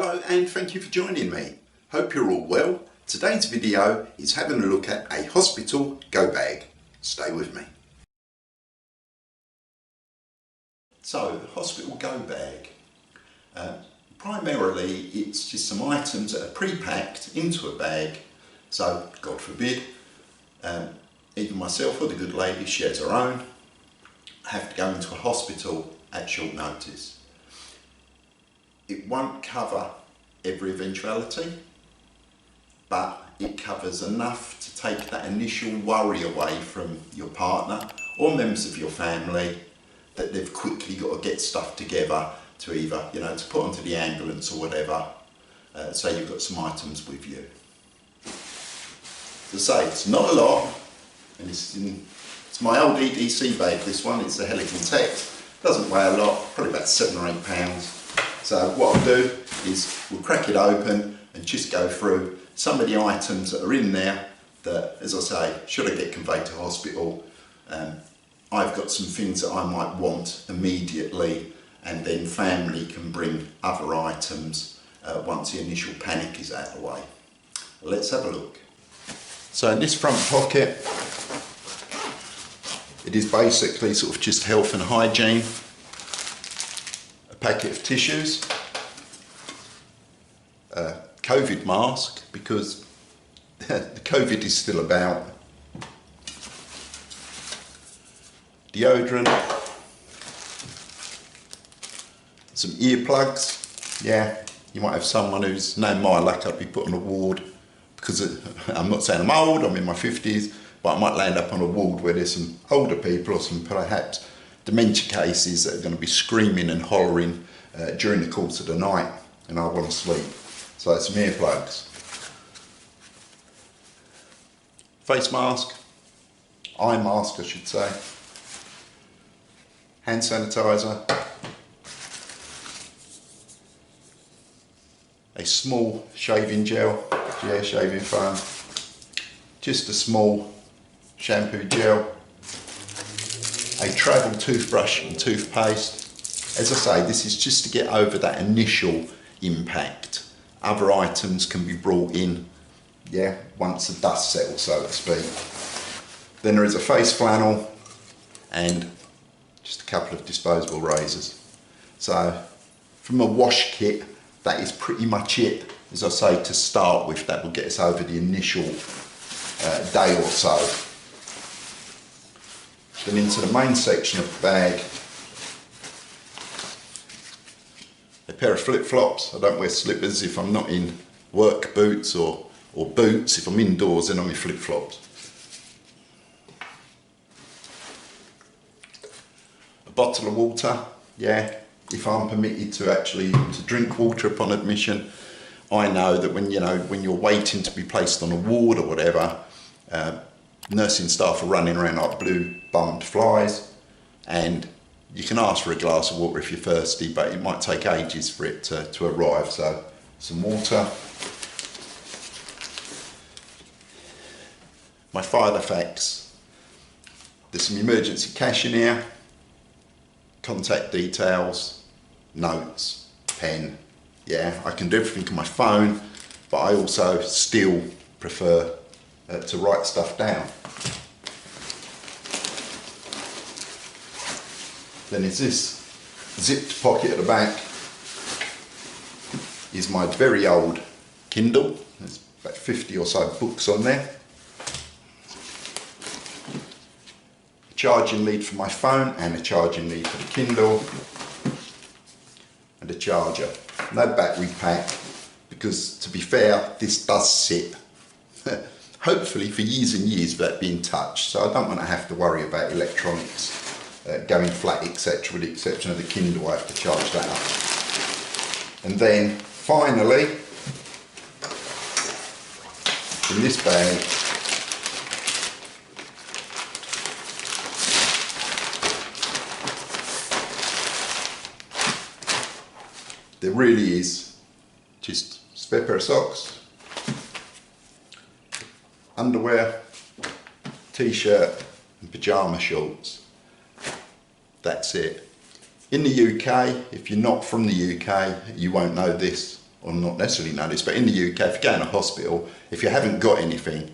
Hello and thank you for joining me. Hope you're all well. Today's video is having a look at a hospital go bag. Stay with me. So, the hospital go bag. Primarily it's just some items that are pre-packed into a bag. So, God forbid, either myself or the good lady, she has her own, have to go into a hospital at short notice. It won't cover every eventuality, but it covers enough to take that initial worry away from your partner or members of your family that they've quickly got to get stuff together to either, to put onto the ambulance or whatever, so you've got some items with you. As I say, it's not a lot, and it's my old EDC bag, this one. It's a Helicon Tech. Doesn't weigh a lot, probably about 7 or 8 pounds. So what I'll do is we'll crack it open and just go through some of the items that are in there that, as I say, should I get conveyed to hospital, I've got some things that I might want immediately, and then family can bring other items once the initial panic is out of the way. Let's have a look. So in this front pocket, it is basically sort of just health and hygiene. A packet of tissues, a COVID mask because the COVID is still about, deodorant, some earplugs. Yeah, you might have someone who's, no, my luck, I'd be put on a ward because I'm not saying I'm old, I'm in my 50s, but I might land up on a ward where there's some older people or some perhaps dementia cases that are going to be screaming and hollering during the course of the night, and I want to sleep. So it's some earplugs. Face mask, eye mask I should say, hand sanitizer, a small shaving gel, shaving foam, just a small shampoo gel, a travel toothbrush and toothpaste. As I say, this is just to get over that initial impact. Other items can be brought in, once the dust settles, so to speak. Then there is a face flannel and just a couple of disposable razors. So from a wash kit, that is pretty much it, as I say, to start with. That will get us over the initial day or so. Then into the main section of the bag, a pair of flip-flops. I don't wear slippers if I'm not in work boots or boots. If I'm indoors, then I'm in flip-flops. A bottle of water, if I'm permitted to drink water upon admission. I know that when you're waiting to be placed on a ward or whatever, nursing staff are running around like blue-bummed flies, and you can ask for a glass of water if you're thirsty, but it might take ages for it to arrive. So some water. My file effects. There's some emergency cash in here, contact details, notes, pen. I can do everything on my phone, but I also still prefer to write stuff down. Then is this zipped pocket at the back is my very old Kindle. There's about 50 or so books on there. A charging lead for my phone and a charging lead for the Kindle. And a charger. No battery pack, because to be fair, this does sit hopefully for years and years without being touched, so I don't want to have to worry about electronics going flat, etc. With the exception of the Kindle, I have to charge that up. And then finally, in this bag, there really is just a spare pair of socks, underwear, t-shirt and pyjama shorts. That's it. In the UK, if you're not from the UK, you won't know this. or not necessarily know this, but in the UK, if you go in a hospital, if you haven't got anything,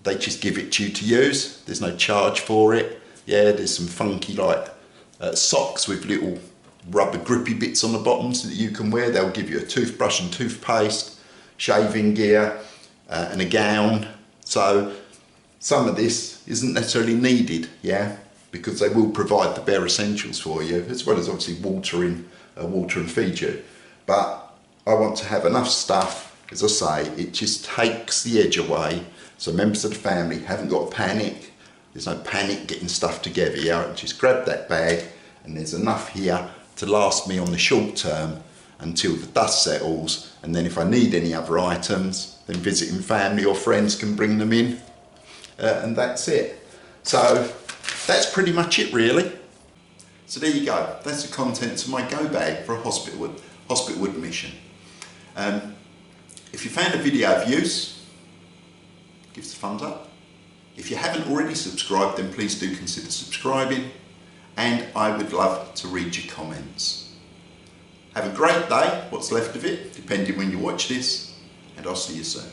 they just give it to you to use. There's no charge for it. Yeah, there's some funky like socks with little rubber grippy bits on the bottoms that you can wear. They'll give you a toothbrush and toothpaste, shaving gear, and a gown. So some of this isn't necessarily needed, yeah, because they will provide the bare essentials for you, as well as obviously water and feed you. But I want to have enough stuff, as I say, it just takes the edge away, so members of the family haven't got to panic. There's no panic getting stuff together, yeah. I just grab that bag and there's enough here to last me on the short term until the dust settles, and then if I need any other items, then visiting family or friends can bring them in, and that's it. So that's pretty much it really. So there you go, that's the contents of my go bag for a hospital admission. If you found the video of use, give us a thumbs up. If you haven't already subscribed, then please do consider subscribing, and I would love to read your comments. Have a great day, what's left of it, depending when you watch this, and I'll see you soon.